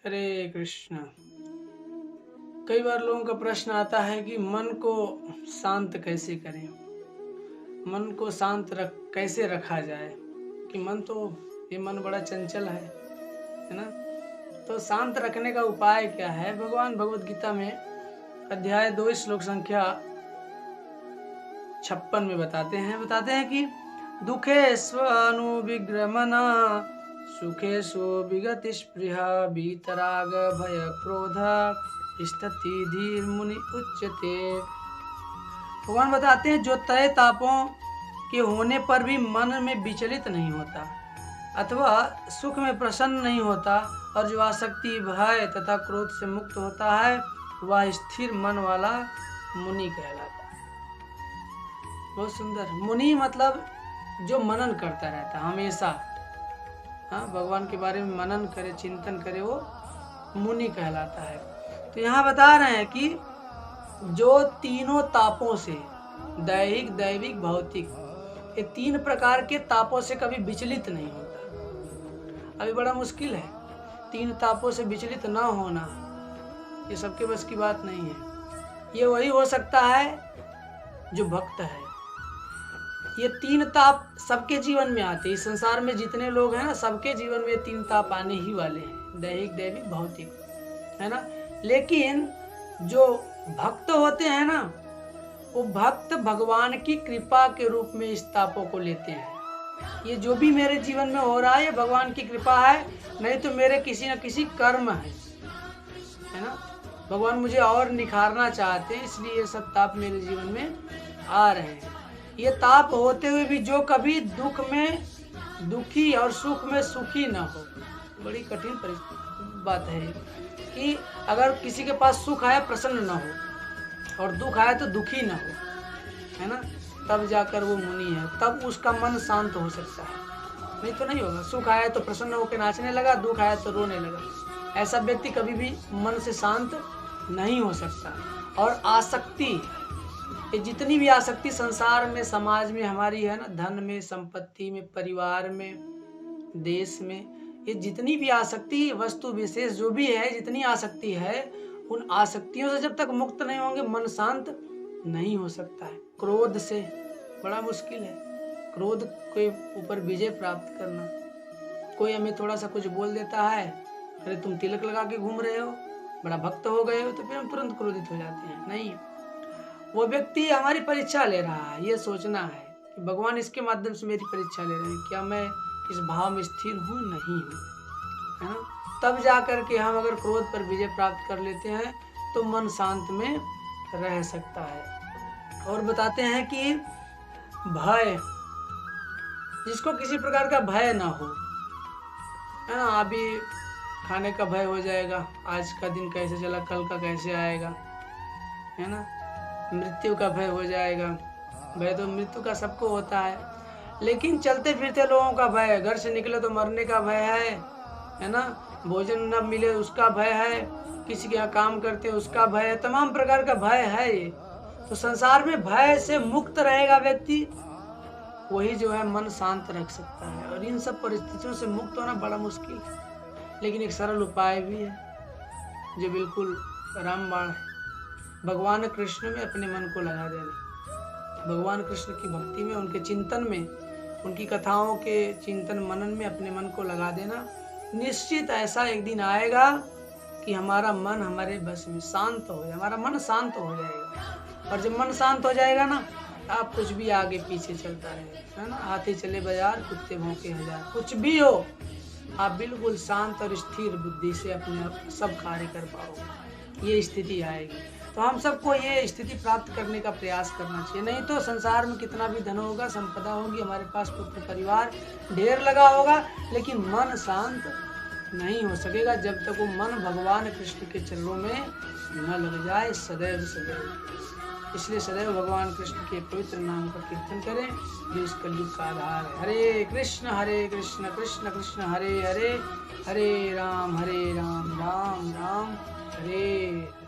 हरे कृष्ण। कई बार लोगों का प्रश्न आता है कि मन को शांत कैसे करें, मन को शांत कैसे रखा जाए, कि ये मन बड़ा चंचल है ना। तो शांत रखने का उपाय क्या है? भगवान भगवत गीता में अध्याय 2 श्लोक संख्या 56 में बताते हैं कि दुखे स्वनुविग्रमना सुखे सो विगति स्पृहा बीतराग भय क्रोध स्थिति धीर मुनि उच्यते। भगवान बताते हैं जो तय तापों के होने पर भी मन में विचलित नहीं होता अथवा सुख में प्रसन्न नहीं होता और जो आसक्ति भय तथा क्रोध से मुक्त होता है वह स्थिर मन वाला मुनि कहलाता है। बहुत सुंदर। मुनि मतलब जो मनन करता रहता हमेशा, हाँ, भगवान के बारे में मनन करे, चिंतन करे, वो मुनि कहलाता है। तो यहाँ बता रहे हैं कि जो तीनों तापों से, दैहिक दैविक भौतिक, ये 3 प्रकार के तापों से कभी विचलित नहीं होता। अभी बड़ा मुश्किल है 3 तापों से विचलित ना होना, ये सबके बस की बात नहीं है। ये वही हो सकता है जो भक्त है। ये 3 ताप सबके जीवन में आते हैं। इस संसार में जितने लोग हैं ना, सबके जीवन में 3 ताप आने ही वाले हैं, दैहिक दैविक भौतिक, है ना। लेकिन जो भक्त होते हैं ना, वो भक्त भगवान की कृपा के रूप में इस तापों को लेते हैं। ये जो भी मेरे जीवन में हो रहा है ये भगवान की कृपा है, नहीं तो मेरे किसी न किसी कर्म है ना। भगवान मुझे और निखारना चाहते हैं, इसलिए ये सब ताप मेरे जीवन में आ रहे हैं। ये ताप होते हुए भी जो कभी दुख में दुखी और सुख में सुखी ना हो, बड़ी कठिन बात है कि अगर किसी के पास सुख आया प्रसन्न ना हो और दुख आया तो दुखी ना हो, है ना, तब जाकर वो मुनि है, तब उसका मन शांत हो सकता है, नहीं तो नहीं होगा। सुख आया तो प्रसन्न होकर नाचने लगा, दुख आया तो रोने लगा। ऐसा व्यक्ति कभी भी मन से शांत नहीं हो सकता। और आसक्ति, ये जितनी भी आसक्ति संसार में, समाज में हमारी है ना, धन में, संपत्ति में, परिवार में, देश में, ये जितनी भी आसक्ति, वस्तु विशेष जो भी है, जितनी आसक्ति है, उन आसक्तियों से जब तक मुक्त नहीं होंगे मन शांत नहीं हो सकता है। क्रोध से बड़ा मुश्किल है, क्रोध के ऊपर विजय प्राप्त करना। कोई हमें थोड़ा सा कुछ बोल देता है, अरे तुम तिलक लगा के घूम रहे हो, बड़ा भक्त हो गए हो, तो फिर हम तुरंत क्रोधित हो जाते हैं। नहीं, वो व्यक्ति हमारी परीक्षा ले रहा है। ये सोचना है कि भगवान इसके माध्यम से मेरी परीक्षा ले रहे हैं, क्या मैं इस भाव में स्थिर हूँ, नहीं हूँ, है ना। तब जाकर के हम अगर क्रोध पर विजय प्राप्त कर लेते हैं तो मन शांत में रह सकता है। और बताते हैं कि भय, जिसको किसी प्रकार का भय ना हो, है ना, अभी खाने का भय हो जाएगा, आज का दिन कैसे चला, कल का कैसे आएगा, है ना। मृत्यु का भय हो जाएगा। भय तो मृत्यु का सबको होता है, लेकिन चलते फिरते लोगों का भय, घर से निकले तो मरने का भय है ना, भोजन न मिले उसका भय है, किसी के यहाँ काम करते उसका भय है, तमाम प्रकार का भय है ये। तो संसार में भय से मुक्त रहेगा व्यक्ति, वही जो है मन शांत रख सकता है। और इन सब परिस्थितियों से मुक्त होना बड़ा मुश्किल है, लेकिन एक सरल उपाय भी है जो बिल्कुल रामबाण है। भगवान कृष्ण में अपने मन को लगा देना, भगवान कृष्ण की भक्ति में, उनके चिंतन में, उनकी कथाओं के चिंतन मनन में अपने मन को लगा देना। निश्चित ऐसा एक दिन आएगा कि हमारा मन हमारे बस में शांत हो जाए, हमारा मन शांत हो जाएगा। और जब मन शांत हो जाएगा ना, आप कुछ भी आगे पीछे चलता रहे, है ना, हाथी चले बाजार, कुत्ते भौंके हजार, कुछ भी हो, आप बिल्कुल शांत और स्थिर बुद्धि से अपने आप सब कार्य कर पाओगे। ये स्थिति आएगी। तो हम सबको ये स्थिति प्राप्त करने का प्रयास करना चाहिए। नहीं तो संसार में कितना भी धन होगा, संपदा होगी, हमारे पास पुत्र परिवार ढेर लगा होगा, लेकिन मन शांत नहीं हो सकेगा जब तक वो मन भगवान कृष्ण के चरणों में न लग जाए सदैव सदैव। इसलिए सदैव भगवान कृष्ण के पवित्र नाम का कीर्तन करें, जो इस कलयुग का आधार है। हरे कृष्ण कृष्ण कृष्ण हरे हरे, हरे राम राम राम हरे